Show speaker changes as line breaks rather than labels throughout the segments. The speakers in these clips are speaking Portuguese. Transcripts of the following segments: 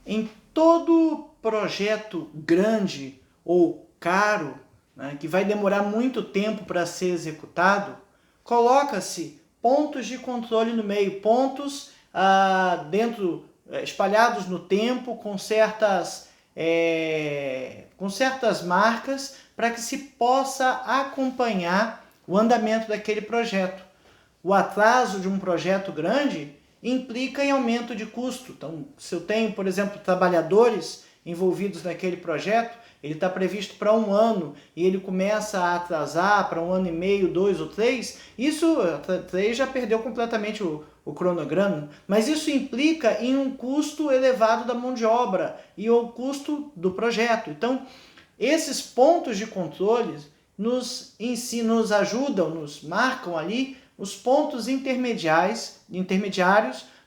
Em todo projeto grande ou caro, né, que vai demorar muito tempo para ser executado, coloca-se pontos de controle no meio, pontos espalhados no tempo com certas marcas para que se possa acompanhar o andamento daquele projeto. O atraso de um projeto grande implica em aumento de custo. Então, se eu tenho, por exemplo, trabalhadores envolvidos naquele projeto, ele está previsto para 1 ano e ele começa a atrasar para 1 ano e meio, 2 ou 3, isso, 3 já perdeu completamente o cronograma, mas isso implica em um custo elevado da mão de obra e o custo do projeto. Então, esses pontos de controle nos ajudam, nos marcam ali os pontos intermediários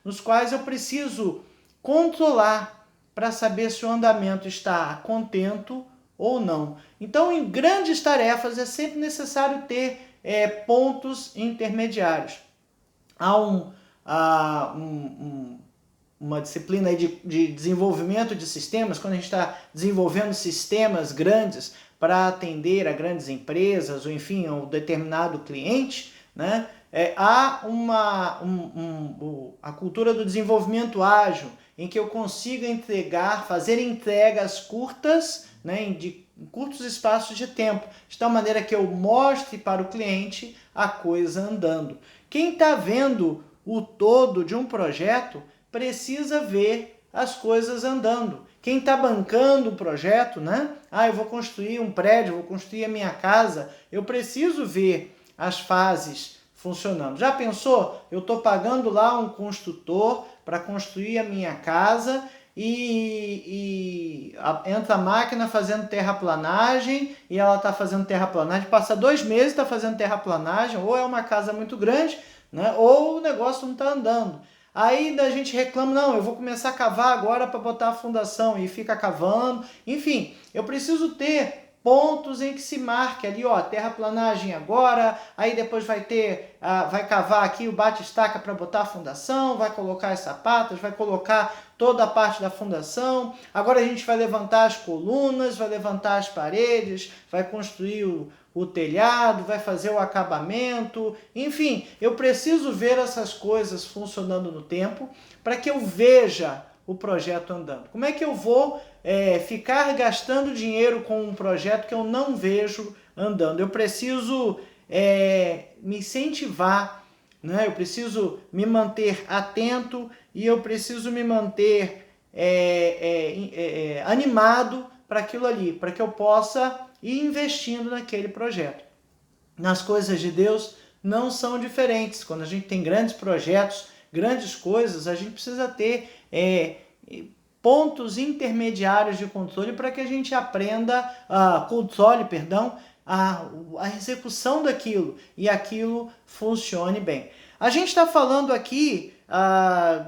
nos quais eu preciso controlar para saber se o andamento está contento ou não. Então, em grandes tarefas, é sempre necessário ter pontos intermediários. Há uma disciplina aí de desenvolvimento de sistemas, quando a gente está desenvolvendo sistemas grandes para atender a grandes empresas, ou enfim, a um determinado cliente, né? Há a cultura do desenvolvimento ágil, em que eu consiga fazer entregas curtas, né, de curtos espaços de tempo, de tal maneira que eu mostre para o cliente a coisa andando. Quem está vendo o todo de um projeto precisa ver as coisas andando. Quem está bancando o projeto, né? Eu vou construir um prédio, vou construir a minha casa, eu preciso ver as fases funcionando. Já pensou? Eu estou pagando lá um construtor para construir a minha casa e entra a máquina fazendo terraplanagem e ela está fazendo terraplanagem, passa 2 meses está fazendo terraplanagem, ou é uma casa muito grande, né? Ou o negócio não está andando. Aí a gente reclama, não, eu vou começar a cavar agora para botar a fundação e fica cavando. Enfim, eu preciso ter pontos em que se marque ali, ó, terraplanagem agora, aí depois vai cavar aqui o bate-estaca para botar a fundação, vai colocar as sapatas, vai colocar toda a parte da fundação, agora a gente vai levantar as colunas, vai levantar as paredes, vai construir o telhado, vai fazer o acabamento, enfim, eu preciso ver essas coisas funcionando no tempo para que eu veja o projeto andando. Como é que eu vou ficar gastando dinheiro com um projeto que eu não vejo andando? Eu preciso me incentivar, né? Eu preciso me manter atento e eu preciso me manter animado para aquilo ali, para que eu possa ir investindo naquele projeto. Nas coisas de Deus não são diferentes. Quando a gente tem grandes projetos, grandes coisas, a gente precisa ter pontos intermediários de controle para que a gente aprenda, a execução daquilo e aquilo funcione bem. A gente está falando aqui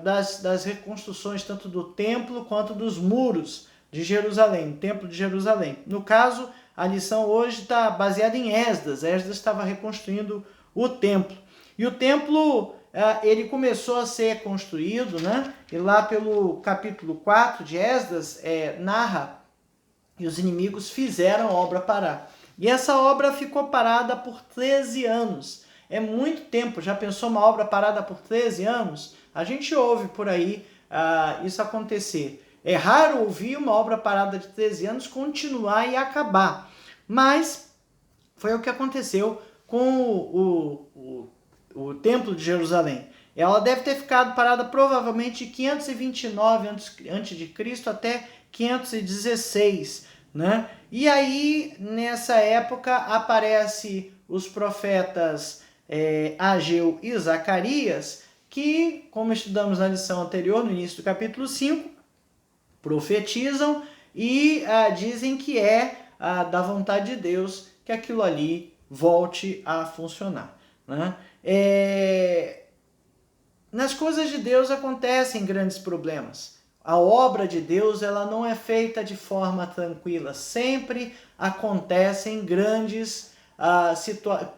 das reconstruções tanto do templo quanto dos muros de Jerusalém, o templo de Jerusalém. No caso, a lição hoje está baseada em Esdras. Esdras estava reconstruindo o templo. E o templo ele começou a ser construído, né? E lá pelo capítulo 4 de Esdras narra que os inimigos fizeram a obra parar. E essa obra ficou parada por 13 anos. É muito tempo. Já pensou uma obra parada por 13 anos? A gente ouve por aí isso acontecer. É raro ouvir uma obra parada de 13 anos continuar e acabar. Mas foi o que aconteceu com o Templo de Jerusalém. Ela deve ter ficado parada provavelmente de 529 a.C. até 516, né? E aí, nessa época, aparecem os profetas Ageu e Zacarias, que, como estudamos na lição anterior, no início do capítulo 5, profetizam e dizem que da vontade de Deus que aquilo ali volte a funcionar, né? Nas coisas de Deus acontecem grandes problemas. A obra de Deus ela não é feita de forma tranquila. Sempre acontecem grandes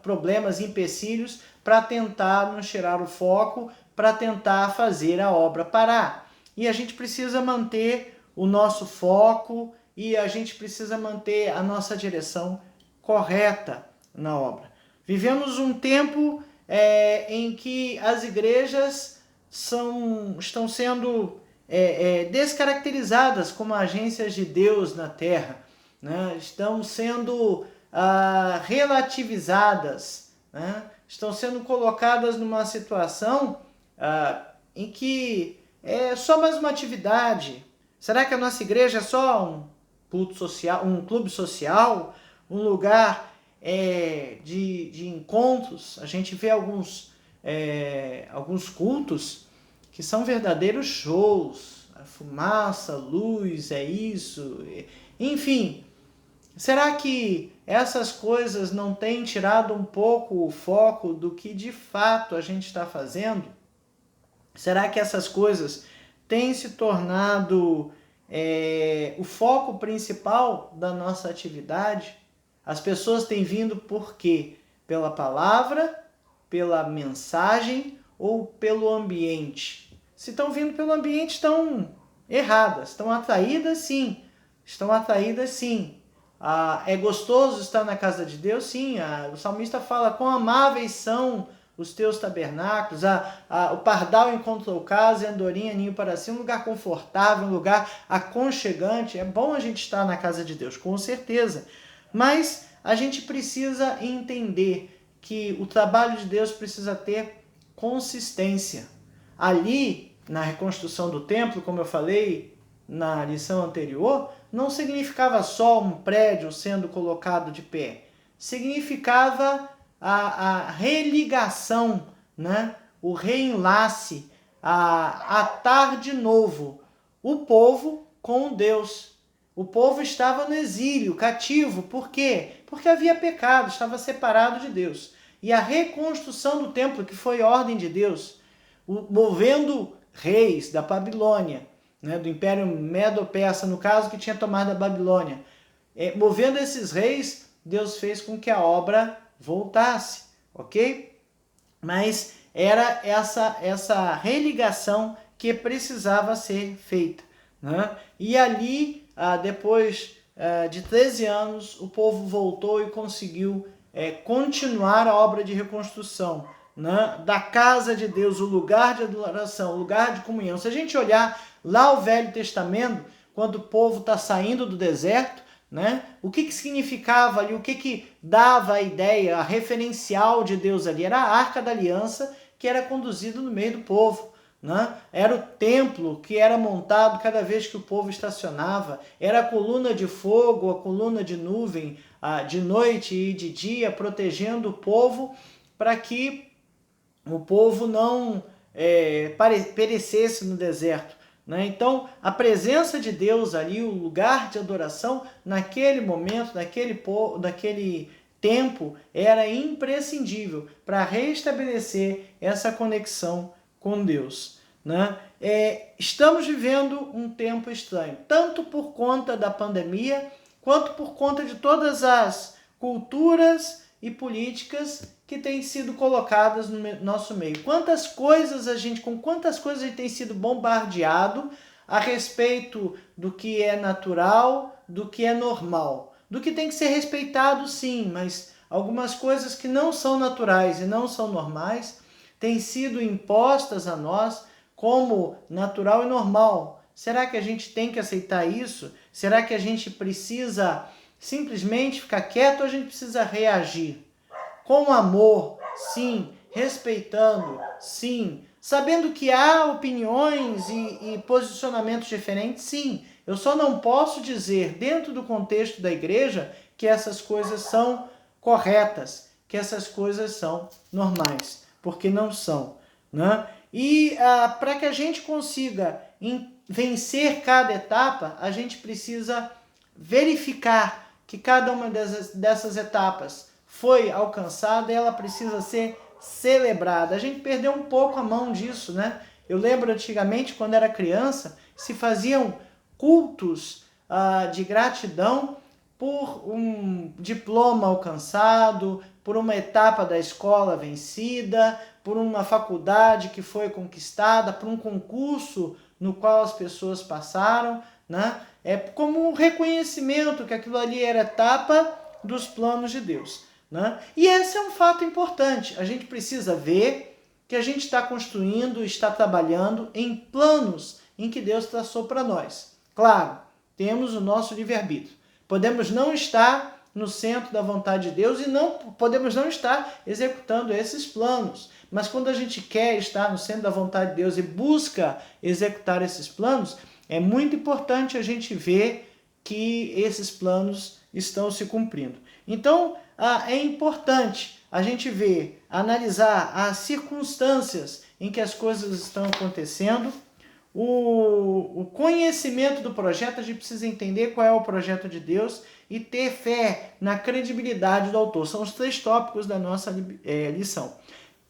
problemas, empecilhos para tentar nos tirar o foco, para tentar fazer a obra parar. E a gente precisa manter o nosso foco e a gente precisa manter a nossa direção correta na obra. Vivemos um tempo em que as igrejas estão sendo descaracterizadas como agências de Deus na terra, né? Estão sendo relativizadas, né? Estão sendo colocadas numa situação em que é só mais uma atividade. Será que a nossa igreja é só um culto social, um clube social, um lugar de encontros? A gente vê alguns cultos que são verdadeiros shows, a fumaça, a luz, é isso, enfim. Será que essas coisas não têm tirado um pouco o foco do que de fato a gente está fazendo? Será que essas coisas têm se tornado o foco principal da nossa atividade? As pessoas têm vindo por quê? Pela palavra, pela mensagem ou pelo ambiente? Se estão vindo pelo ambiente, estão erradas. Estão atraídas, sim. Estão atraídas, sim. É gostoso estar na casa de Deus? Sim. O salmista fala, quão amáveis são os teus tabernáculos, o pardal encontrou casa e a andorinha ninho para si, um lugar confortável, um lugar aconchegante. É bom a gente estar na casa de Deus, com certeza. Mas a gente precisa entender que o trabalho de Deus precisa ter consistência. Ali, na reconstrução do templo, como eu falei na lição anterior, não significava só um prédio sendo colocado de pé. Significava a religação, né? O reenlace, atar de novo o povo com Deus. O povo estava no exílio, cativo. Por quê? Porque havia pecado, estava separado de Deus. E a reconstrução do templo, que foi ordem de Deus, movendo reis da Babilônia, né, do Império Medo-Persa, no caso, que tinha tomado a Babilônia. Movendo esses reis, Deus fez com que a obra voltasse, ok? Mas era essa religação que precisava ser feita, né? E ali, depois de 13 anos, o povo voltou e conseguiu continuar a obra de reconstrução, né? Da casa de Deus, o lugar de adoração, o lugar de comunhão. Se a gente olhar lá o Velho Testamento, quando o povo está saindo do deserto, né? O que significava ali, o que dava a ideia, a referencial de Deus ali? Era a Arca da Aliança que era conduzida no meio do povo. Né? Era o templo que era montado cada vez que o povo estacionava, era a coluna de fogo, a coluna de nuvem, de noite e de dia, protegendo o povo para que o povo não perecesse no deserto. Né? Então, a presença de Deus ali, o lugar de adoração, naquele momento, naquele tempo, era imprescindível para restabelecer essa conexão com Deus. Né? Estamos vivendo um tempo estranho, tanto por conta da pandemia, quanto por conta de todas as culturas e políticas que têm sido colocadas no nosso meio. Com quantas coisas a gente tem sido bombardeado a respeito do que é natural, do que é normal, do que tem que ser respeitado, sim, mas algumas coisas que não são naturais e não são normais têm sido impostas a nós como natural e normal. Será que a gente tem que aceitar isso? Será que a gente precisa simplesmente ficar quieto ou a gente precisa reagir? Com amor, sim. Respeitando, sim. Sabendo que há opiniões e posicionamentos diferentes, sim. Eu só não posso dizer, dentro do contexto da igreja, que essas coisas são corretas, que essas coisas são normais, porque não são. Né? E para que a gente consiga vencer cada etapa, a gente precisa verificar que cada uma dessas etapas foi alcançada e ela precisa ser celebrada. A gente perdeu um pouco a mão disso, né? Eu lembro antigamente, quando era criança, se faziam cultos de gratidão por um diploma alcançado, por uma etapa da escola vencida, por uma faculdade que foi conquistada, por um concurso no qual as pessoas passaram, né? É como um reconhecimento que aquilo ali era etapa dos planos de Deus, né? E esse é um fato importante. A gente precisa ver que a gente está construindo, está trabalhando em planos em que Deus traçou para nós. Claro, temos o nosso livre-arbítrio. Podemos não estar no centro da vontade de Deus e não podemos não estar executando esses planos. Mas quando a gente quer estar no centro da vontade de Deus e busca executar esses planos, é muito importante a gente ver que esses planos estão se cumprindo. Então, é importante a gente ver, analisar as circunstâncias em que as coisas estão acontecendo. O conhecimento do projeto, a gente precisa entender qual é o projeto de Deus e ter fé na credibilidade do autor. São os 3 tópicos da nossa lição.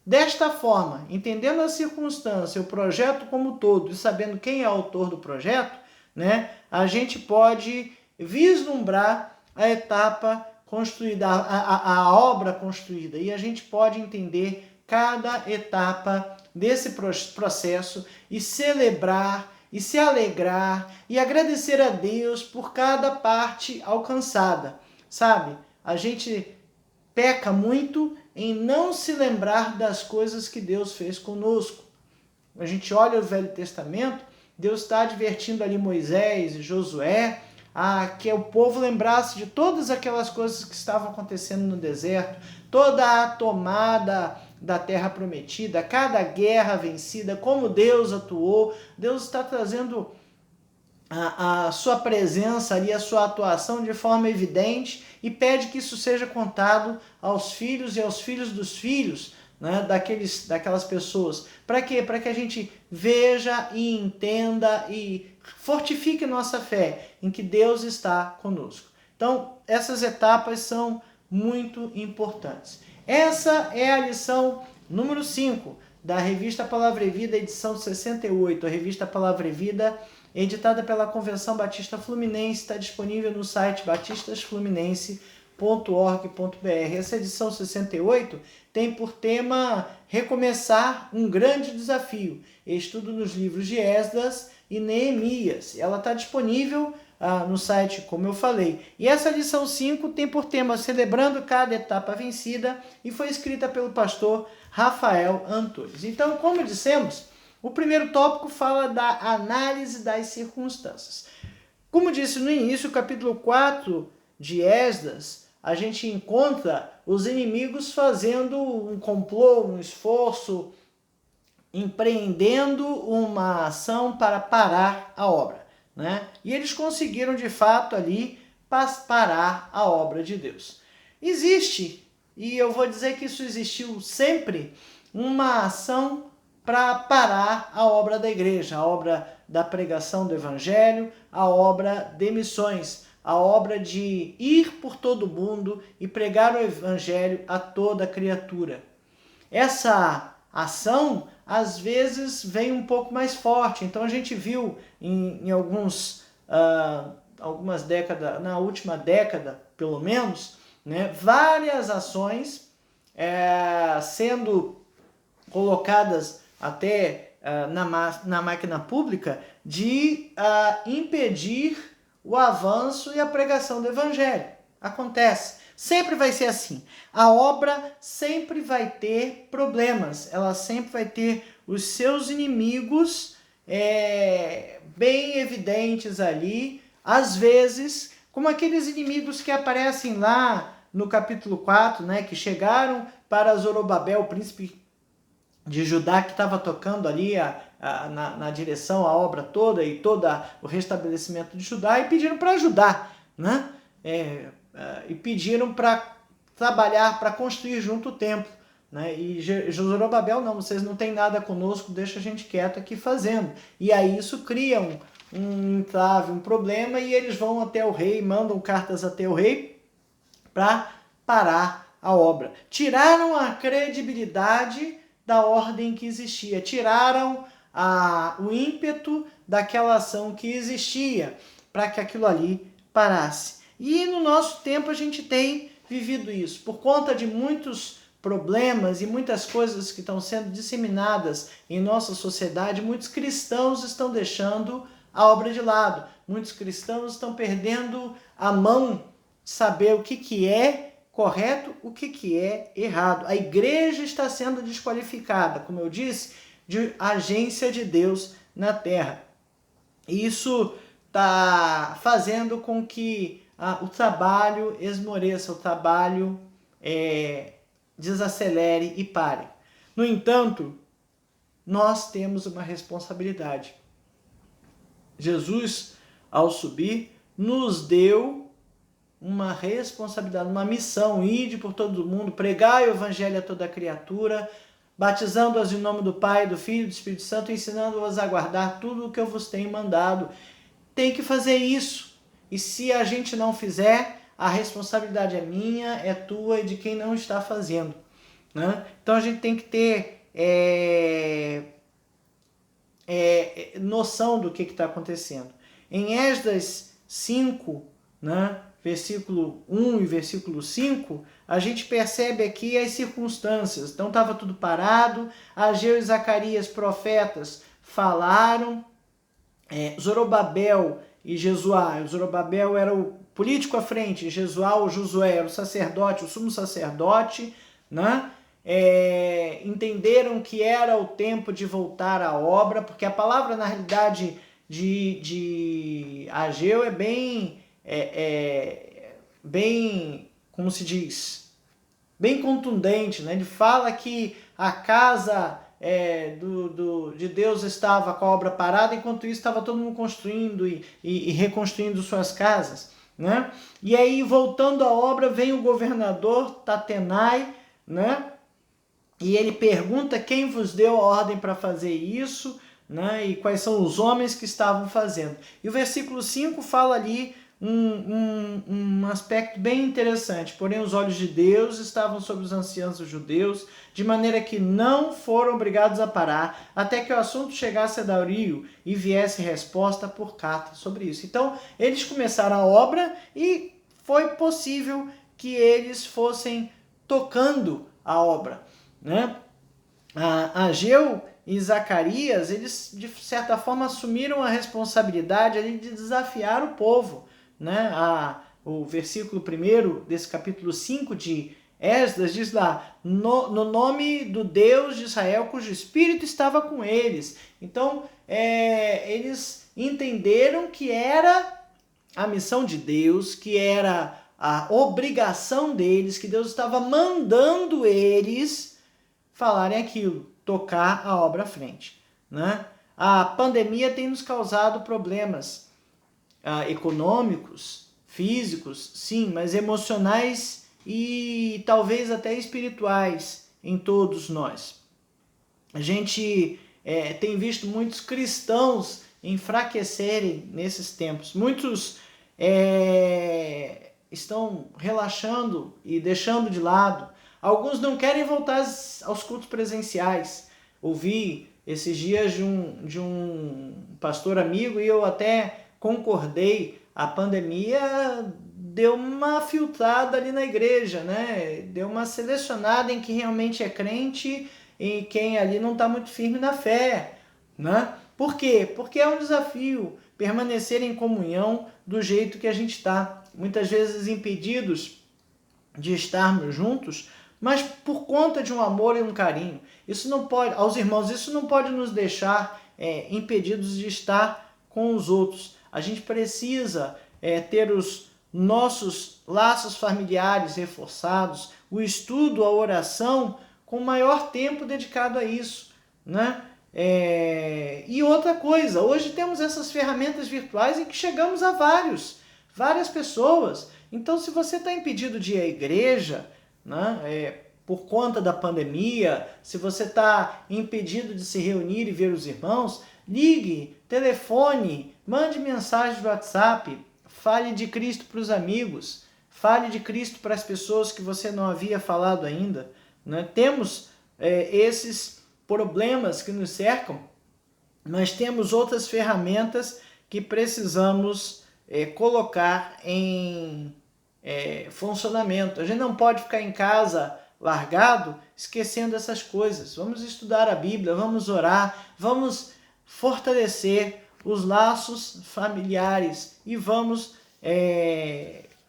Desta forma, entendendo a circunstância, o projeto como um todo e sabendo quem é o autor do projeto, né, a gente pode vislumbrar a etapa construída, a obra construída, e a gente pode entender cada etapa desse processo e celebrar e se alegrar e agradecer a Deus por cada parte alcançada. Sabe? A gente peca muito em não se lembrar das coisas que Deus fez conosco. A gente olha o Velho Testamento, Deus está advertindo ali Moisés e Josué a que o povo lembrasse de todas aquelas coisas que estavam acontecendo no deserto, toda a tomada da terra prometida, cada guerra vencida, como Deus atuou. Deus está trazendo a sua presença ali, a sua atuação de forma evidente e pede que isso seja contado aos filhos e aos filhos dos filhos, né, daquelas pessoas. Para quê? Para que a gente veja e entenda e fortifique nossa fé em que Deus está conosco. Então, essas etapas são muito importantes. Essa é a lição número 5 da revista Palavra e Vida, edição 68. A revista Palavra e Vida, editada pela Convenção Batista Fluminense, está disponível no site batistasfluminense.org.br. Essa edição 68 tem por tema Recomeçar um Grande Desafio, estudo nos livros de Esdras e Neemias. Ela está disponível no site, como eu falei. E essa lição 5 tem por tema Celebrando Cada Etapa Vencida e foi escrita pelo pastor Rafael Antunes. Então, como dissemos, o primeiro tópico fala da análise das circunstâncias. Como disse no início, o capítulo 4 de Esdras, a gente encontra os inimigos fazendo um complô, um esforço, empreendendo uma ação para parar a obra, né? E eles conseguiram, de fato, ali parar a obra de Deus. Existe, e eu vou dizer que isso existiu sempre, uma ação para parar a obra da igreja, a obra da pregação do evangelho, a obra de missões, a obra de ir por todo mundo e pregar o evangelho a toda criatura. Essa ação, às vezes, vem um pouco mais forte. Então, a gente viu em algumas décadas, na última década, pelo menos, né, várias ações sendo colocadas até na máquina pública de impedir o avanço e a pregação do evangelho. Acontece. Sempre vai ser assim. A obra sempre vai ter problemas. Ela sempre vai ter os seus inimigos bem evidentes ali. Às vezes, como aqueles inimigos que aparecem lá no capítulo 4, né, que chegaram para Zorobabel, o príncipe de Judá, que estava tocando ali na direção a obra toda e todo o restabelecimento de Judá, e pediram para ajudar, né? E pediram para trabalhar, para construir junto o templo, né? E Zorobabel, não, vocês não têm nada conosco, deixa a gente quieto aqui fazendo. E aí isso cria um entrave, um problema, e eles vão até o rei, mandam cartas até o rei para parar a obra. Tiraram a credibilidade da ordem que existia, tiraram o ímpeto daquela ação que existia para que aquilo ali parasse. E no nosso tempo a gente tem vivido isso, por conta de muitos problemas e muitas coisas que estão sendo disseminadas em nossa sociedade. Muitos cristãos estão deixando a obra de lado. Muitos cristãos estão perdendo a mão de saber o que é correto, o que é errado. A igreja está sendo desqualificada, como eu disse, de agência de Deus na terra. Isso está fazendo com que o trabalho esmoreça, o trabalho desacelere e pare. No entanto, nós temos uma responsabilidade. Jesus, ao subir, nos deu uma responsabilidade, uma missão: ide por todo o mundo, pregai o evangelho a toda criatura, batizando-as em nome do Pai, do Filho e do Espírito Santo, ensinando-as a guardar tudo o que eu vos tenho mandado. Tem que fazer isso. E se a gente não fizer, a responsabilidade é minha, é tua e de quem não está fazendo, né? Então a gente tem que ter noção do que está acontecendo. Em Esdras 5, né, versículo 1 e versículo 5, a gente percebe aqui as circunstâncias. Então estava tudo parado, Ageu e Zacarias, profetas, falaram, Zorobabel e Jesuá. O Zorobabel era o político à frente, Jesuá ou Josué era o sacerdote, o sumo sacerdote, né? Entenderam que era o tempo de voltar à obra, porque a palavra, na realidade, de Ageu é bem, como se diz, bem contundente, né? Ele fala que a casa de Deus estava com a obra parada, enquanto isso estava todo mundo construindo e reconstruindo suas casas, né? E aí, voltando à obra, vem o governador Tatenai, né? E ele pergunta quem vos deu a ordem para fazer isso, né? E quais são os homens que estavam fazendo. E o versículo 5 fala ali um aspecto bem interessante. Porém, os olhos de Deus estavam sobre os anciãos dos judeus, de maneira que não foram obrigados a parar, até que o assunto chegasse a Dario e viesse resposta por carta sobre isso. Então, eles começaram a obra e foi possível que eles fossem tocando a obra, né? Ageu e Zacarias, eles de certa forma assumiram a responsabilidade ali de desafiar o povo, né? O versículo 1 desse capítulo 5 de Esdras diz lá: no nome do Deus de Israel, cujo Espírito estava com eles. Então, eles entenderam que era a missão de Deus, que era a obrigação deles, que Deus estava mandando eles falarem aquilo, tocar a obra à frente, né? A pandemia tem nos causado problemas econômicos, físicos, sim, mas emocionais e talvez até espirituais em todos nós. A gente tem visto muitos cristãos enfraquecerem nesses tempos. Muitos estão relaxando e deixando de lado. Alguns não querem voltar aos cultos presenciais. Ouvi esses dias de um pastor amigo e eu até concordei. A pandemia deu uma filtrada ali na igreja, né? Deu uma selecionada em quem realmente é crente e quem ali não está muito firme na fé, né? Por quê? Porque é um desafio permanecer em comunhão do jeito que a gente está. Muitas vezes impedidos de estarmos juntos, mas por conta de um amor e um carinho. Isso não pode, aos irmãos, isso não pode nos deixar impedidos de estar com os outros. A gente precisa ter os nossos laços familiares reforçados, o estudo, a oração, com maior tempo dedicado a isso, né? E outra coisa, hoje temos essas ferramentas virtuais em que chegamos a várias pessoas. Então, se você está impedido de ir à igreja, né, por conta da pandemia, se você está impedido de se reunir e ver os irmãos, ligue, telefone, mande mensagem do WhatsApp, fale de Cristo para os amigos, fale de Cristo para as pessoas que você não havia falado ainda, né? Temos esses problemas que nos cercam, mas temos outras ferramentas que precisamos colocar em funcionamento. A gente não pode ficar em casa largado, esquecendo essas coisas. Vamos estudar a Bíblia, vamos orar, vamos fortalecer os laços familiares e vamos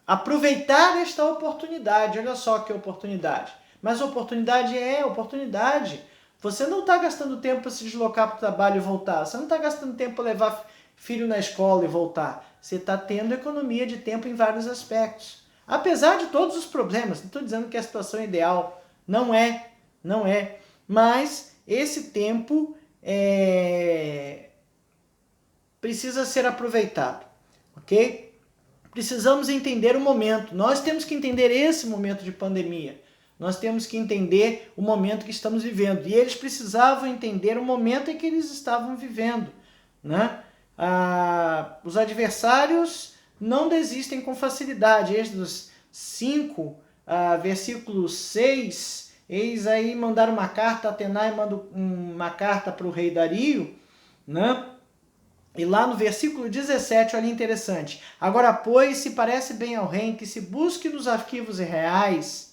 aproveitar esta oportunidade. Olha só que oportunidade. Mas oportunidade é oportunidade. Você não está gastando tempo para se deslocar para o trabalho e voltar. Você não está gastando tempo para levar filho na escola e voltar. Você está tendo economia de tempo em vários aspectos. Apesar de todos os problemas, não estou dizendo que a situação é ideal. Não é. Mas esse tempo precisa ser aproveitado. Ok? Precisamos entender o momento. Nós temos que entender esse momento de pandemia. Nós temos que entender o momento que estamos vivendo. E eles precisavam entender o momento em que eles estavam vivendo, né? Os adversários não desistem com facilidade. Êxodo 5, versículo 6, eis aí mandaram uma carta, Atenai manda uma carta para o rei Dario, né? E lá no versículo 17, olha interessante. Agora, pois, se parece bem ao rei que se busque nos arquivos reais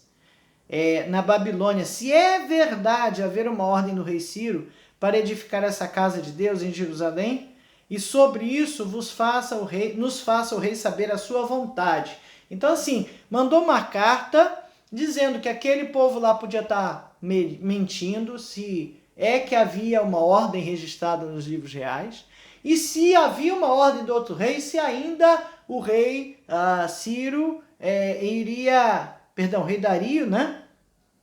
na Babilônia, se é verdade haver uma ordem do rei Ciro para edificar essa casa de Deus em Jerusalém, e sobre isso nos faça o rei saber a sua vontade. Então, assim, mandou uma carta dizendo que aquele povo lá podia estar mentindo, se é que havia uma ordem registrada nos livros reais, e se havia uma ordem do outro rei, se ainda o rei Ciro o rei Dario, né?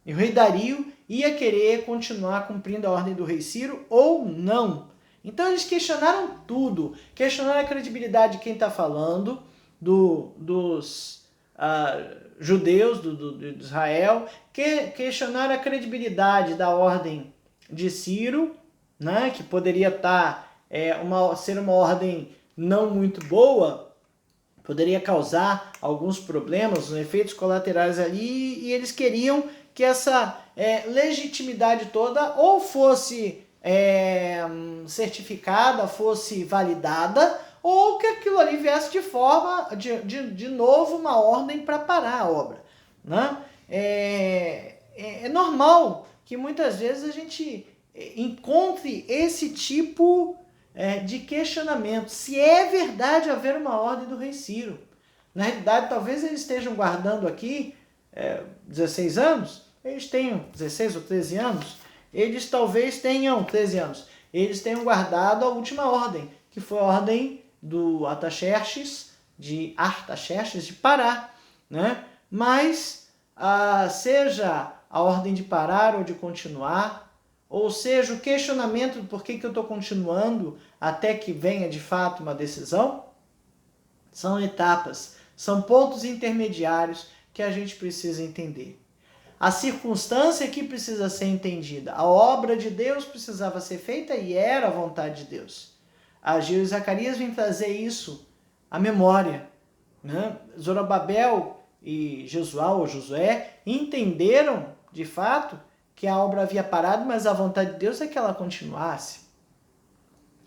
E o rei Dario ia querer continuar cumprindo a ordem do rei Ciro ou não. Então eles questionaram tudo. Questionaram a credibilidade de quem está falando, dos judeus, de Israel. Questionaram a credibilidade da ordem de Ciro, né? Que poderia ser uma ordem não muito boa, poderia causar alguns problemas, efeitos colaterais ali, e eles queriam que essa legitimidade toda ou fosse certificada, fosse validada, ou que aquilo ali viesse de forma, de novo, uma ordem para parar a obra, né? É normal que muitas vezes a gente encontre esse tipo de questionamento. Se é verdade haver uma ordem do rei Ciro. Na realidade, talvez eles estejam guardando aqui 16 anos, eles tenham 16 ou 13 anos, eles talvez tenham 13 anos, eles tenham guardado a última ordem, que foi a ordem do Artaxerxes de parar, né? Mas, seja a ordem de parar ou de continuar, ou seja, o questionamento do porquê que eu estou continuando até que venha de fato uma decisão, são etapas, são pontos intermediários que a gente precisa entender. A circunstância que precisa ser entendida, a obra de Deus precisava ser feita e era a vontade de Deus. Ageu e Zacarias vêm trazer isso à memória, né? Zorobabel e Josué entenderam de fato que a obra havia parado, mas a vontade de Deus é que ela continuasse.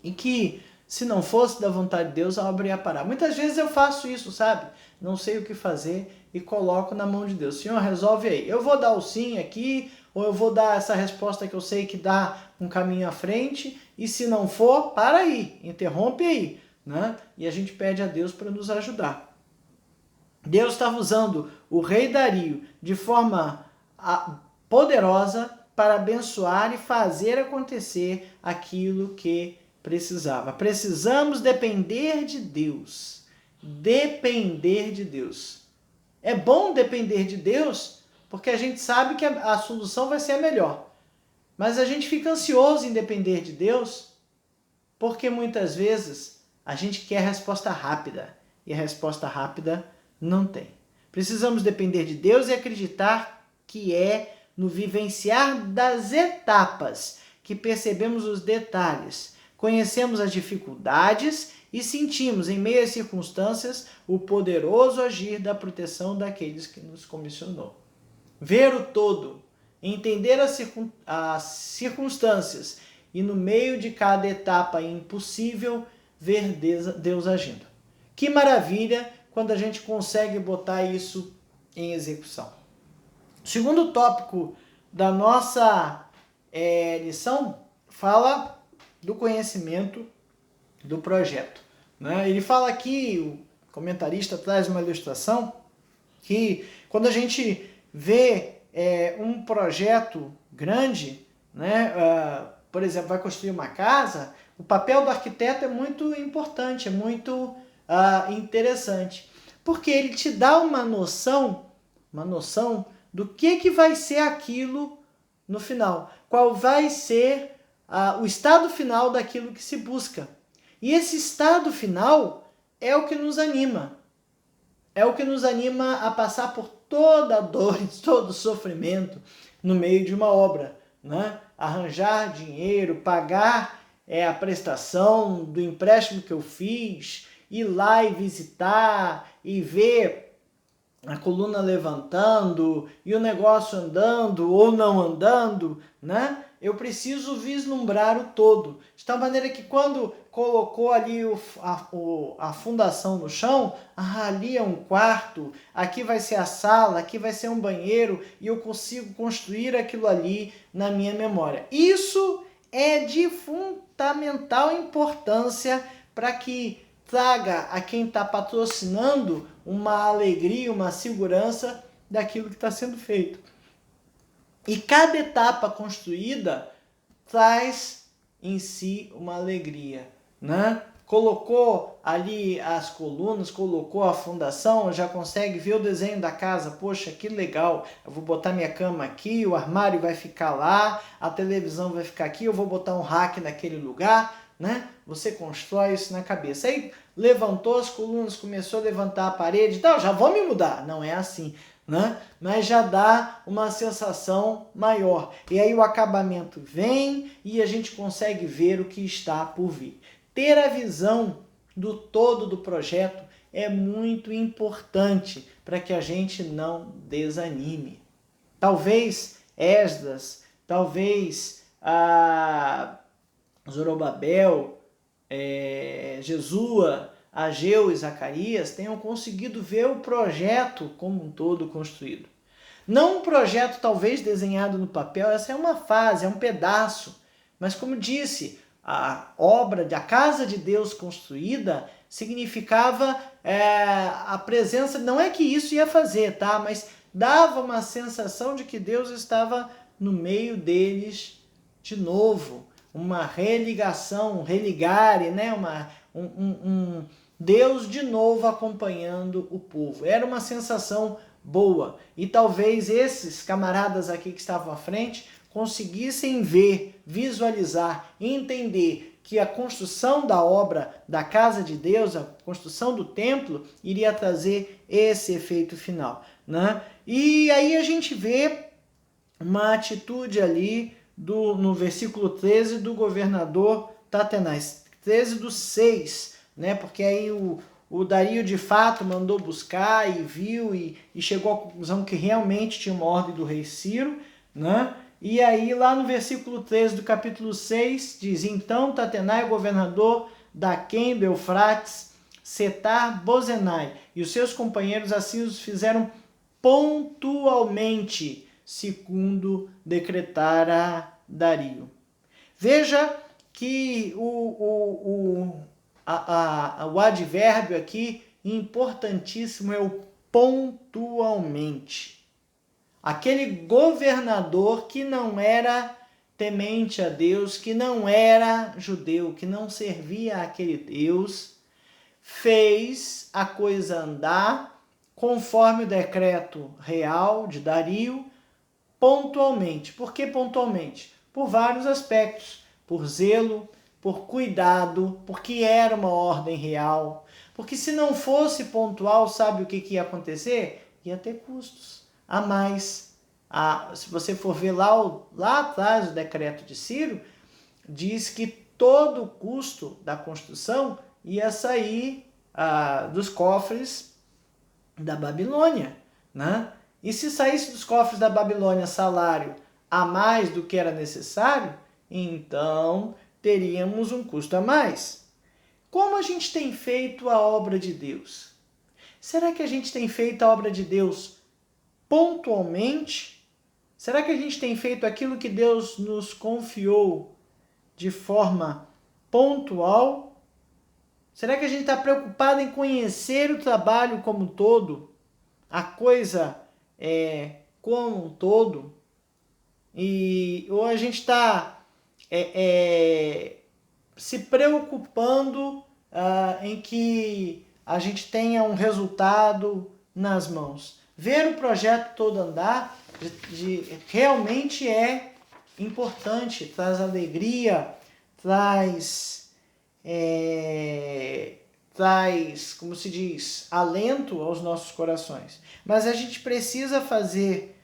E que, se não fosse da vontade de Deus, a obra ia parar. Muitas vezes eu faço isso, sabe? Não sei o que fazer e coloco na mão de Deus. Senhor, resolve aí. Eu vou dar o sim aqui, ou eu vou dar essa resposta que eu sei que dá um caminho à frente, e se não for, para aí, interrompe aí, né? E a gente pede a Deus para nos ajudar. Deus estava usando o rei Dario de forma poderosa para abençoar e fazer acontecer aquilo que precisava. Precisamos depender de Deus. Depender de Deus. É bom depender de Deus, porque a gente sabe que a solução vai ser a melhor. Mas a gente fica ansioso em depender de Deus, porque muitas vezes a gente quer a resposta rápida. E a resposta rápida não tem. Precisamos depender de Deus e acreditar que é no vivenciar das etapas que percebemos os detalhes, conhecemos as dificuldades e sentimos, em meio às circunstâncias, o poderoso agir da proteção daqueles que nos comissionou. Ver o todo, entender as circunstâncias e, no meio de cada etapa impossível, ver Deus agindo. Que maravilha quando a gente consegue botar isso em execução. O segundo tópico da nossa lição fala do conhecimento do projeto, né? Ele fala aqui, o comentarista traz uma ilustração, que quando a gente vê um projeto grande, né, por exemplo, vai construir uma casa, o papel do arquiteto é muito importante, é muito interessante, porque ele te dá uma noção do que vai ser aquilo no final, qual vai ser o estado final daquilo que se busca. E esse estado final é o que nos anima. É o que nos anima a passar por toda a dor e todo o sofrimento no meio de uma obra, né? Arranjar dinheiro, pagar a prestação do empréstimo que eu fiz, ir lá e visitar e ver a coluna levantando e o negócio andando ou não andando, né? Eu preciso vislumbrar o todo, de tal maneira que quando colocou ali a fundação no chão, ali é um quarto, aqui vai ser a sala, aqui vai ser um banheiro, e eu consigo construir aquilo ali na minha memória. Isso é de fundamental importância para que traga a quem está patrocinando uma alegria, uma segurança daquilo que está sendo feito. E cada etapa construída traz em si uma alegria, né? Colocou ali as colunas, colocou a fundação, já consegue ver o desenho da casa. Poxa, que legal, eu vou botar minha cama aqui, o armário vai ficar lá, a televisão vai ficar aqui, eu vou botar um rack naquele lugar, né? Você constrói isso na cabeça. Aí levantou as colunas, começou a levantar a parede, então já vou me mudar. Não é assim, né? Mas já dá uma sensação maior. E aí o acabamento vem e a gente consegue ver o que está por vir. Ter a visão do todo do projeto é muito importante para que a gente não desanime. Talvez Esdras, talvez Zorobabel, Jesua, Ageu e Zacarias tenham conseguido ver o projeto como um todo construído. Não um projeto talvez desenhado no papel, essa é uma fase, é um pedaço. Mas como disse, a obra da casa de Deus construída significava a presença, não é que isso ia fazer, tá? Mas dava uma sensação de que Deus estava no meio deles de novo. Uma religação, um religare, né? Um Deus de novo acompanhando o povo. Era uma sensação boa. E talvez esses camaradas aqui que estavam à frente conseguissem ver, visualizar, entender que a construção da obra da casa de Deus, a construção do templo, iria trazer esse efeito final, né? E aí a gente vê uma atitude ali no versículo 13 do governador Tatenais, 13:6, né? Porque aí o Dario de fato mandou buscar e viu e chegou à conclusão que realmente tinha uma ordem do rei Ciro, né? E aí lá no versículo 13 do capítulo 6 diz: então Tatenai, governador Daquém do Eufrates, Setar-Bozenai e os seus companheiros assim os fizeram pontualmente, segundo decretara Dario. Veja que o advérbio aqui importantíssimo é o pontualmente. Aquele governador que não era temente a Deus, que não era judeu, que não servia àquele Deus, fez a coisa andar conforme o decreto real de Dario, pontualmente. Por que pontualmente? Por vários aspectos. Por zelo, por cuidado, porque era uma ordem real. Porque se não fosse pontual, sabe o que ia acontecer? Ia ter custos a mais. Se você for ver lá atrás o decreto de Ciro, diz que todo o custo da construção ia sair dos cofres da Babilônia, né? E se saísse dos cofres da Babilônia salário a mais do que era necessário, então teríamos um custo a mais. Como a gente tem feito a obra de Deus? Será que a gente tem feito a obra de Deus pontualmente? Será que a gente tem feito aquilo que Deus nos confiou de forma pontual? Será que a gente está preocupado em conhecer o trabalho como um todo? A coisa como um todo? Ou a gente está se preocupando em que a gente tenha um resultado nas mãos? Ver o projeto todo andar realmente é importante, traz alegria, traz, como se diz, alento aos nossos corações. Mas a gente precisa fazer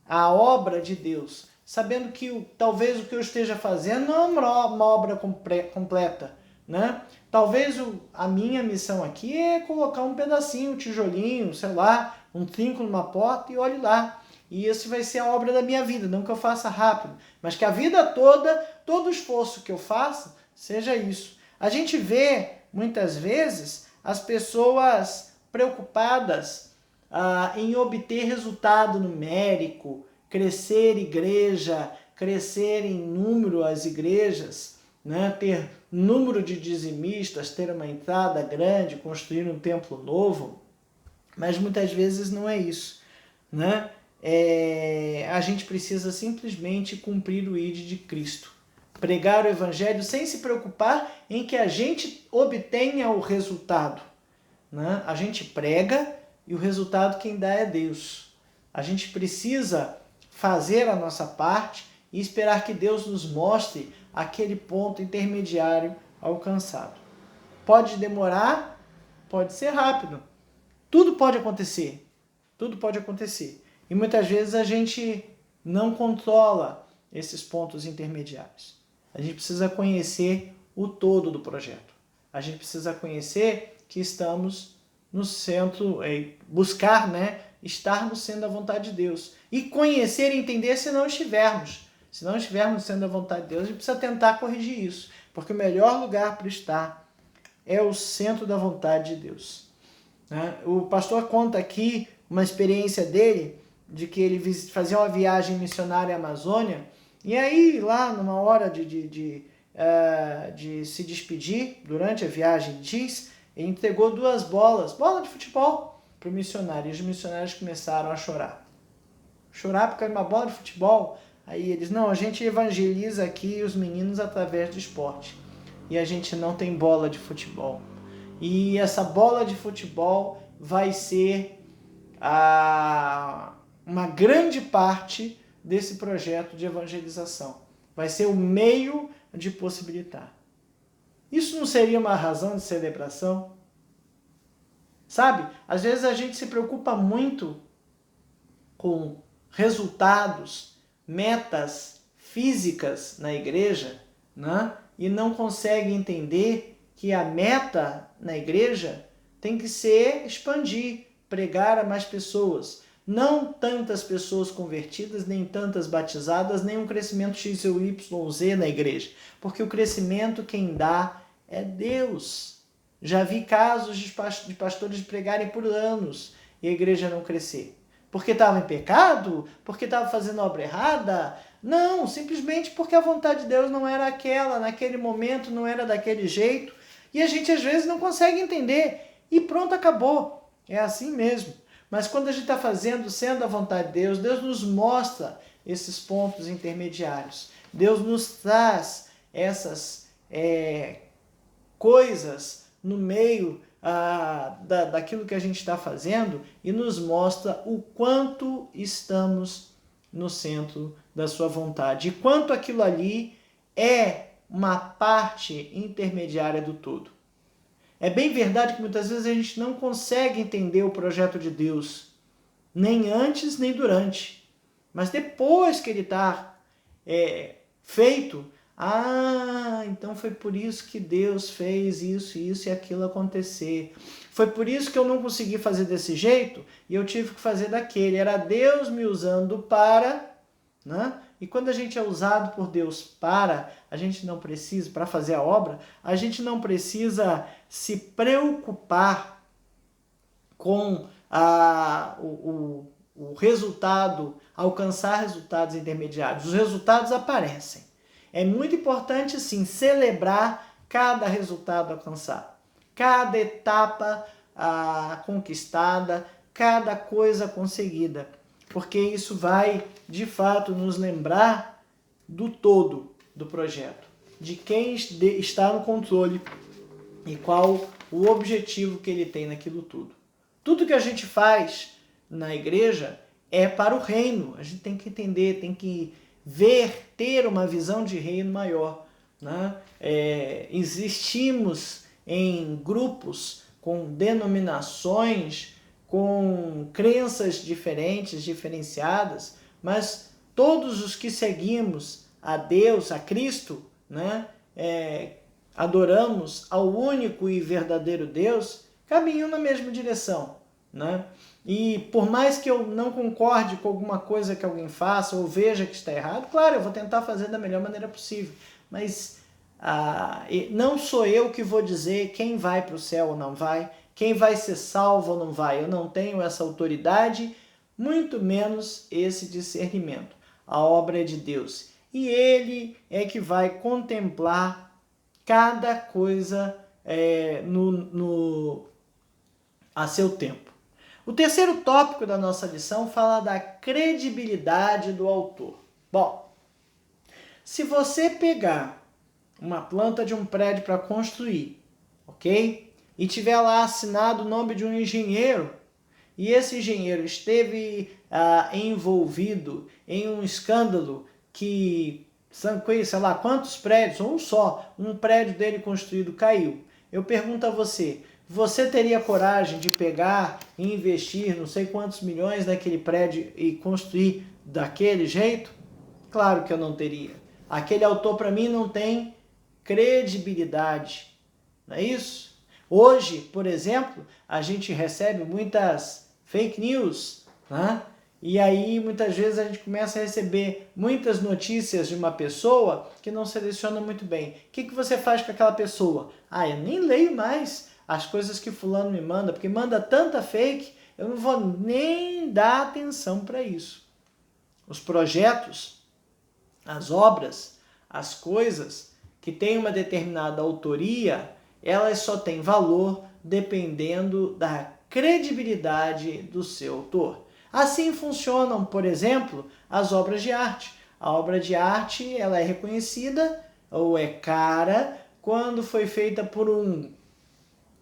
a obra de Deus, sabendo que talvez o que eu esteja fazendo não é uma obra completa, né? Talvez a minha missão aqui é colocar um pedacinho, um tijolinho, sei lá, um trinco numa porta e olhe lá. E isso vai ser a obra da minha vida, não que eu faça rápido, mas que a vida toda, todo esforço que eu faça, seja isso. A gente vê, muitas vezes, as pessoas preocupadas em obter resultado numérico, crescer igreja, crescer em número as igrejas, né? Ter número de dizimistas, ter uma entrada grande, construir um templo novo, mas muitas vezes não é isso, né? A gente precisa simplesmente cumprir o ID de Cristo, pregar o Evangelho sem se preocupar em que a gente obtenha o resultado, né? A gente prega e o resultado quem dá é Deus. A gente precisa fazer a nossa parte e esperar que Deus nos mostre aquele ponto intermediário alcançado. Pode demorar, pode ser rápido. Tudo pode acontecer. Tudo pode acontecer. E muitas vezes a gente não controla esses pontos intermediários. A gente precisa conhecer o todo do projeto. A gente precisa conhecer que estamos no centro, buscar, né, estar no centro da vontade de Deus. E conhecer e entender se não estivermos. Se não estivermos no centro da vontade de Deus, a gente precisa tentar corrigir isso. Porque o melhor lugar para estar é o centro da vontade de Deus. O pastor conta aqui uma experiência dele, de que ele fazia uma viagem missionária à Amazônia, e aí lá numa hora de se despedir, durante a viagem, ele entregou 2 bola de futebol para o missionário, e os missionários começaram a chorar. Chorar porque era uma bola de futebol. Aí eles, não, a gente evangeliza aqui os meninos através do esporte, e a gente não tem bola de futebol. E essa bola de futebol vai ser uma grande parte desse projeto de evangelização. Vai ser o meio de possibilitar. Isso não seria uma razão de celebração? Sabe? Às vezes a gente se preocupa muito com resultados, metas físicas na igreja, né? E não consegue entender que a meta na igreja tem que ser expandir, pregar a mais pessoas. Não tantas pessoas convertidas, nem tantas batizadas, nem um crescimento X ou YZ na igreja. Porque o crescimento quem dá é Deus. Já vi casos de pastores pregarem por anos e a igreja não crescer. Porque estava em pecado? Porque estava fazendo obra errada? Não, simplesmente porque a vontade de Deus não era aquela, naquele momento não era daquele jeito. E a gente às vezes não consegue entender. E pronto, acabou. É assim mesmo. Mas quando a gente está fazendo, sendo a vontade de Deus, Deus nos mostra esses pontos intermediários. Deus nos traz essas coisas no meio daquilo que a gente está fazendo e nos mostra o quanto estamos no centro da sua vontade. E quanto aquilo ali é uma parte intermediária do todo. É bem verdade que muitas vezes a gente não consegue entender o projeto de Deus, nem antes nem durante. Mas depois que ele está feito, então foi por isso que Deus fez isso e aquilo acontecer. Foi por isso que eu não consegui fazer desse jeito e eu tive que fazer daquele. Era Deus me usando para... né? E quando a gente é usado por Deus a gente não precisa, para fazer a obra, a gente não precisa se preocupar com o resultado, alcançar resultados intermediários. Os resultados aparecem. É muito importante, sim, celebrar cada resultado alcançado. cada etapa conquistada, cada coisa conseguida, porque isso vai, de fato, nos lembrar do todo do projeto, de quem está no controle e qual o objetivo que ele tem naquilo tudo. Tudo que a gente faz na igreja é para o reino. A gente tem que entender, tem que ver, ter uma visão de reino maior, né? Existimos em grupos com denominações, com crenças diferentes, diferenciadas, mas todos os que seguimos a Deus, a Cristo, né? Adoramos ao único e verdadeiro Deus, caminham na mesma direção, né? E por mais que eu não concorde com alguma coisa que alguém faça ou veja que está errado, claro, eu vou tentar fazer da melhor maneira possível, mas não sou eu que vou dizer quem vai para o céu ou não vai, quem vai ser salvo ou não vai. Eu não tenho essa autoridade, muito menos esse discernimento. A obra é de Deus e Ele é que vai contemplar cada coisa a seu tempo. O terceiro tópico da nossa lição fala da credibilidade do autor. Bom, se você pegar uma planta de um prédio para construir, ok? E tiver lá assinado o nome de um engenheiro, e esse engenheiro esteve envolvido em um escândalo que, sei lá, quantos prédios, ou um prédio dele construído caiu. Eu pergunto a você, você teria coragem de pegar e investir não sei quantos milhões naquele prédio e construir daquele jeito? Claro que eu não teria. Aquele autor, para mim, não tem credibilidade, não é isso? Hoje, por exemplo, a gente recebe muitas fake news, né? E aí muitas vezes a gente começa a receber muitas notícias de uma pessoa que não seleciona muito bem. O que você faz com aquela pessoa? Eu nem leio mais as coisas que fulano me manda, porque manda tanta fake, eu não vou nem dar atenção para isso. Os projetos, as obras, as coisas que têm uma determinada autoria, elas só têm valor dependendo da credibilidade do seu autor. Assim funcionam, por exemplo, as obras de arte. A obra de arte ela é reconhecida ou é cara quando foi feita por um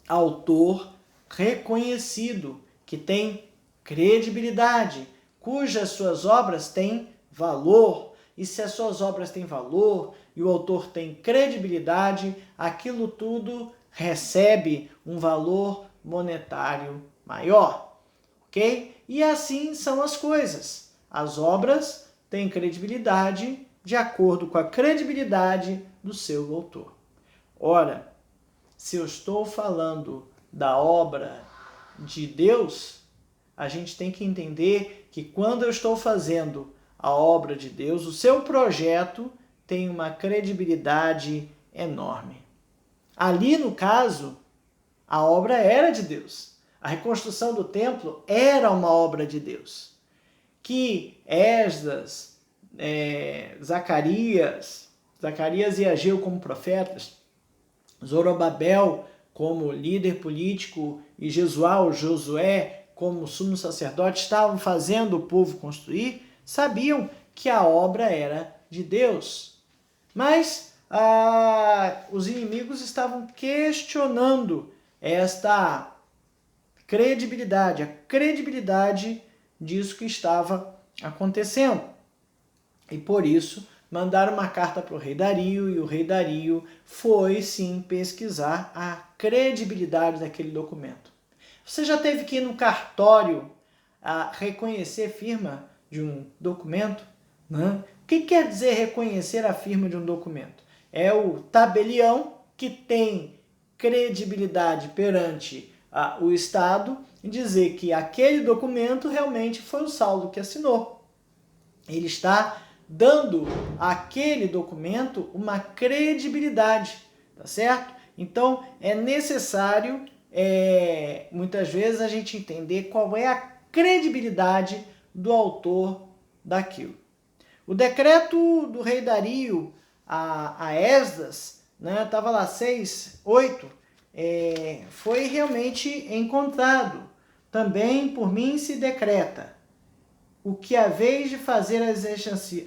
autor reconhecido, que tem credibilidade, cujas suas obras têm valor. E se as suas obras têm valor e o autor tem credibilidade, aquilo tudo recebe um valor monetário maior, ok? E assim são as coisas. As obras têm credibilidade de acordo com a credibilidade do seu autor. Ora, se eu estou falando da obra de Deus, a gente tem que entender que quando eu estou fazendo a obra de Deus, o seu projeto tem uma credibilidade enorme. Ali, no caso, a obra era de Deus. A reconstrução do templo era uma obra de Deus. Que Esdras, Zacarias e Ageu como profetas, Zorobabel como líder político e Josué como sumo sacerdote estavam fazendo o povo construir, sabiam que a obra era de Deus. Mas os inimigos estavam questionando esta credibilidade, a credibilidade disso que estava acontecendo. E por isso mandaram uma carta para o rei Dario, e o rei Dario foi sim pesquisar a credibilidade daquele documento. Você já teve que ir no cartório a reconhecer firma de um documento? Né? O que quer dizer reconhecer a firma de um documento? É o tabelião que tem credibilidade perante o Estado e dizer que aquele documento realmente foi o Saulo que assinou. Ele está dando àquele documento uma credibilidade, tá certo? Então é necessário muitas vezes a gente entender qual é a credibilidade do autor daquilo. O decreto do rei Dario a Esdras, né, estava lá 6:8, foi realmente encontrado. Também por mim se decreta o que haveis de fazer aos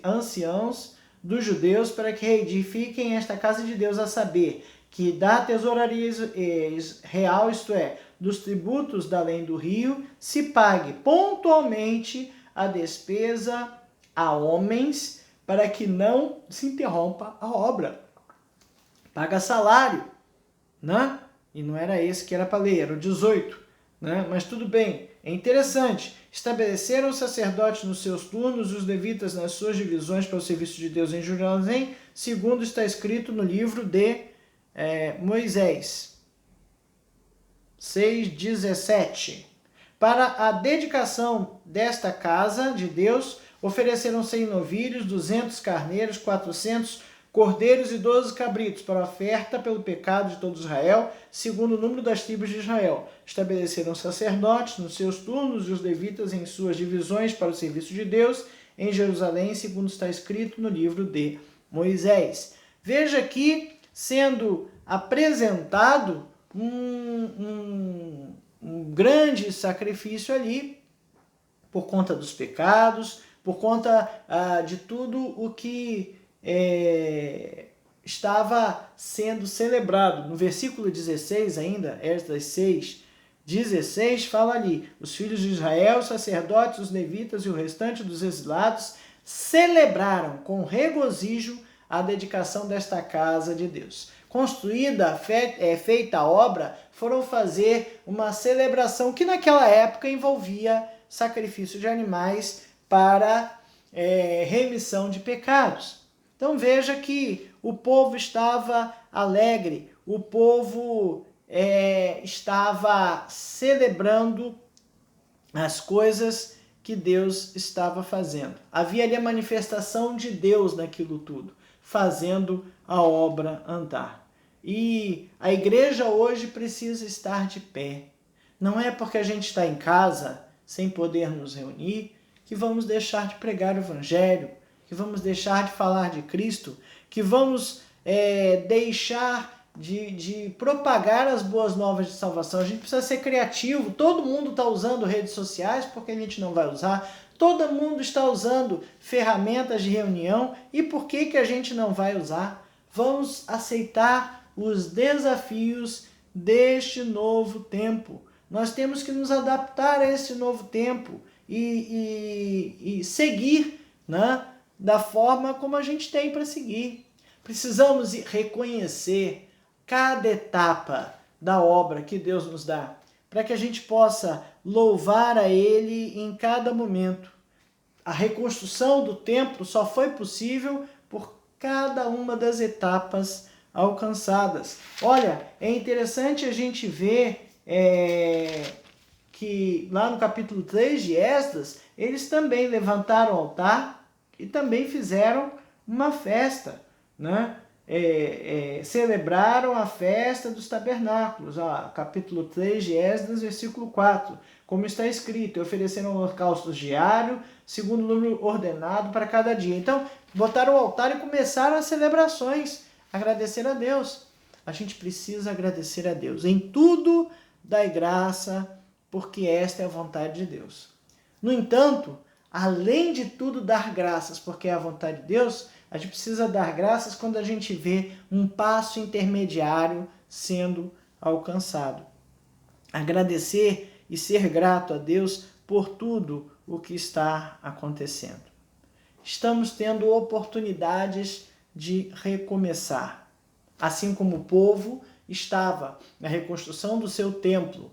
anciãos dos judeus para que reedifiquem esta casa de Deus, a saber, que da tesouraria real, isto é, dos tributos da além do rio, se pague pontualmente a despesa a homens, para que não se interrompa a obra. Paga salário, né? E não era esse que era para ler, era o 18, né? Mas tudo bem, é interessante. Estabeleceram os sacerdotes nos seus turnos e os levitas nas suas divisões para o serviço de Deus em Jerusalém, segundo está escrito no livro de Moisés 6:17. Para a dedicação desta casa de Deus, ofereceram 100 novilhos, 200 carneiros, 400 cordeiros e 12 cabritos para oferta pelo pecado de todo Israel, segundo o número das tribos de Israel. Estabeleceram sacerdotes nos seus turnos e os levitas em suas divisões para o serviço de Deus em Jerusalém, segundo está escrito no livro de Moisés. Veja aqui sendo apresentado um grande sacrifício ali, por conta dos pecados, por conta de tudo o que estava sendo celebrado. No versículo 16 ainda, Esdras 6:16, fala ali: os filhos de Israel, os sacerdotes, os levitas e o restante dos exilados celebraram com regozijo a dedicação desta casa de Deus. Construída, feita a obra, foram fazer uma celebração que naquela época envolvia sacrifício de animais para remissão de pecados. Então veja que o povo estava alegre, o povo estava celebrando as coisas que Deus estava fazendo. Havia ali a manifestação de Deus naquilo tudo, fazendo a obra andar. E a igreja hoje precisa estar de pé. Não é porque a gente está em casa, sem poder nos reunir, que vamos deixar de pregar o evangelho, que vamos deixar de falar de Cristo, que vamos deixar de propagar as boas novas de salvação. A gente precisa ser criativo. Todo mundo está usando redes sociais, porque a gente não vai usar. Todo mundo está usando ferramentas de reunião, e por que a gente não vai usar? Vamos aceitar os desafios deste novo tempo. Nós temos que nos adaptar a esse novo tempo e seguir, né, da forma como a gente tem para seguir. Precisamos reconhecer cada etapa da obra que Deus nos dá, para que a gente possa louvar a Ele em cada momento. A reconstrução do templo só foi possível por cada uma das etapas alcançadas. Olha, é interessante a gente ver que lá no capítulo 3 de Esdras, eles também levantaram o altar e também fizeram uma festa, né? Celebraram a festa dos tabernáculos, capítulo 3 de Esdras, versículo 4, como está escrito: ofereceram holocaustos diários, segundo o número ordenado para cada dia. Então, botaram o altar e começaram as celebrações, agradecer a Deus. A gente precisa agradecer a Deus. Em tudo, dai graça, porque esta é a vontade de Deus. No entanto, além de tudo dar graças, porque é a vontade de Deus, a gente precisa dar graças quando a gente vê um passo intermediário sendo alcançado. Agradecer e ser grato a Deus por tudo o que está acontecendo. Estamos tendo oportunidades de recomeçar. Assim como o povo estava na reconstrução do seu templo,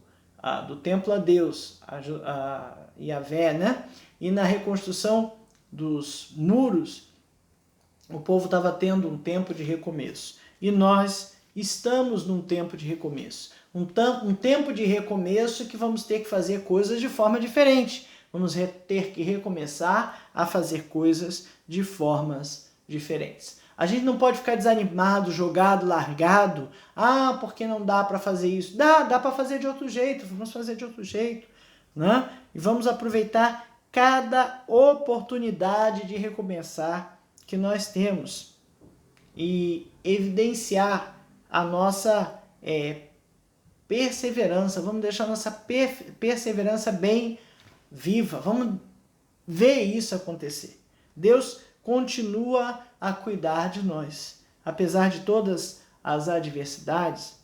do templo a Deus, a Yahvé, né? E na reconstrução dos muros, o povo estava tendo um tempo de recomeço. E nós estamos num tempo de recomeço. Um tempo de recomeço que vamos ter que fazer coisas de forma diferente. Vamos ter que recomeçar a fazer coisas de formas diferentes. A gente não pode ficar desanimado, jogado, largado. Porque não dá para fazer isso. Dá para fazer de outro jeito. Vamos fazer de outro jeito, né? E vamos aproveitar cada oportunidade de recomeçar que nós temos e evidenciar a nossa perseverança, vamos deixar nossa perseverança bem viva, vamos ver isso acontecer. Deus continua a cuidar de nós, apesar de todas as adversidades,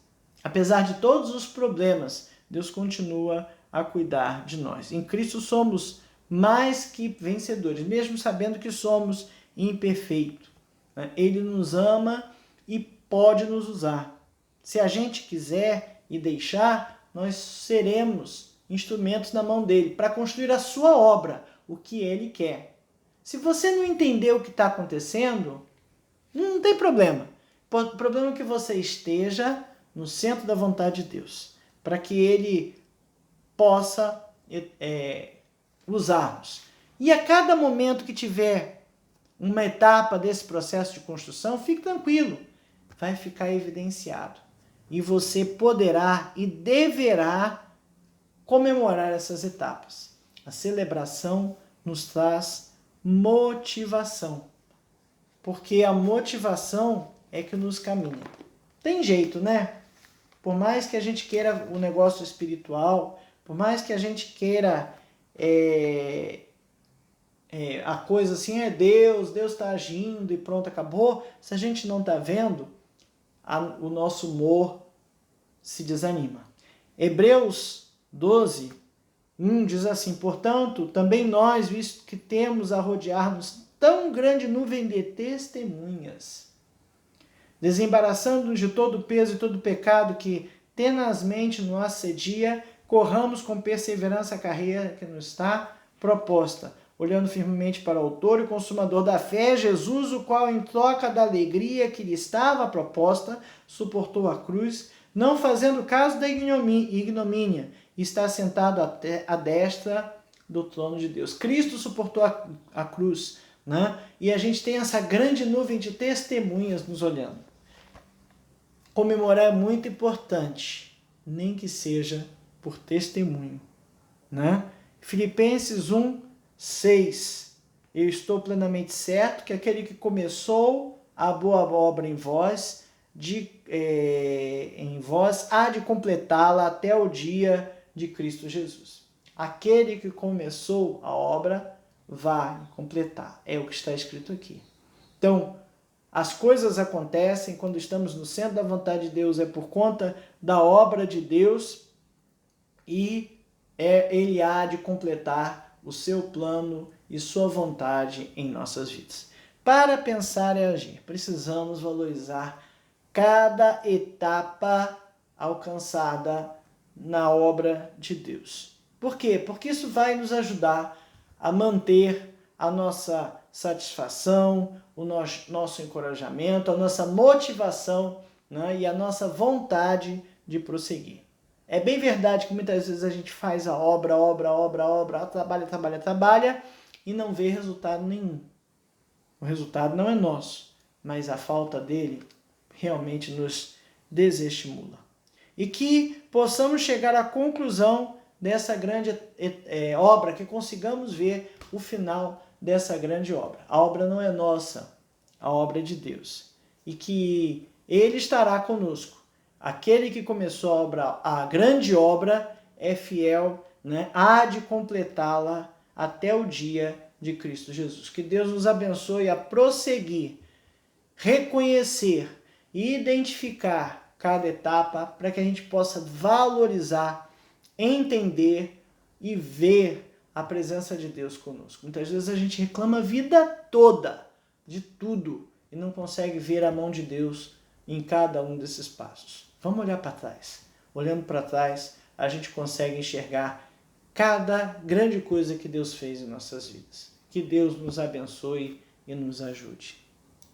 apesar de todos os problemas, Deus continua a cuidar de nós. Em Cristo somos mais que vencedores, mesmo sabendo que somos imperfeitos. Ele nos ama e pode nos usar. Se a gente quiser e deixar, nós seremos instrumentos na mão dele para construir a sua obra, o que ele quer. Se você não entender o que está acontecendo, não tem problema. O problema é que você esteja no centro da vontade de Deus, para que ele possa usar-nos. E a cada momento que tiver uma etapa desse processo de construção, fique tranquilo, vai ficar evidenciado. E você poderá e deverá comemorar essas etapas. A celebração nos traz motivação, porque a motivação é que nos caminha. Tem jeito, né? Por mais que a gente queira o negócio espiritual, por mais que a gente queira a coisa assim, Deus está agindo e pronto, acabou. Se a gente não está vendo, o nosso humor se desanima. Hebreus 12, 1 diz assim: portanto, também nós, visto que temos a rodear-nos tão grande nuvem de testemunhas, desembaraçando-nos de todo o peso e todo o pecado que tenazmente nos assedia, corramos com perseverança a carreira que nos está proposta, olhando firmemente para o autor e consumador da fé, Jesus, o qual, em troca da alegria que lhe estava proposta, suportou a cruz, não fazendo caso da ignomínia, está sentado à destra do trono de Deus. Cristo suportou a cruz, né? E a gente tem essa grande nuvem de testemunhas nos olhando. Comemorar é muito importante, nem que seja por testemunho, né? Filipenses 1, 6. Eu estou plenamente certo que aquele que começou a boa obra em vós, há de completá-la até o dia de Cristo Jesus. Aquele que começou a obra vai completar. É o que está escrito aqui. Então, as coisas acontecem quando estamos no centro da vontade de Deus, é por conta da obra de Deus e ele há de completar o seu plano e sua vontade em nossas vidas. Para pensar e agir, precisamos valorizar cada etapa alcançada na obra de Deus. Por quê? Porque isso vai nos ajudar a manter a nossa satisfação, o nosso encorajamento, a nossa motivação, né, e a nossa vontade de prosseguir. É bem verdade que muitas vezes a gente faz a obra, trabalha e não vê resultado nenhum. O resultado não é nosso, mas a falta dele realmente nos desestimula. E que possamos chegar à conclusão dessa grande obra, que consigamos ver o final dessa grande obra. A obra não é nossa, a obra é de Deus. E que Ele estará conosco. Aquele que começou a obra, a grande obra, é fiel, né? Há de completá-la até o dia de Cristo Jesus. Que Deus nos abençoe a prosseguir, reconhecer e identificar cada etapa para que a gente possa valorizar, entender e ver a presença de Deus conosco. Muitas vezes a gente reclama a vida toda de tudo e não consegue ver a mão de Deus em cada um desses passos. Vamos olhar para trás. Olhando para trás, a gente consegue enxergar cada grande coisa que Deus fez em nossas vidas. Que Deus nos abençoe e nos ajude.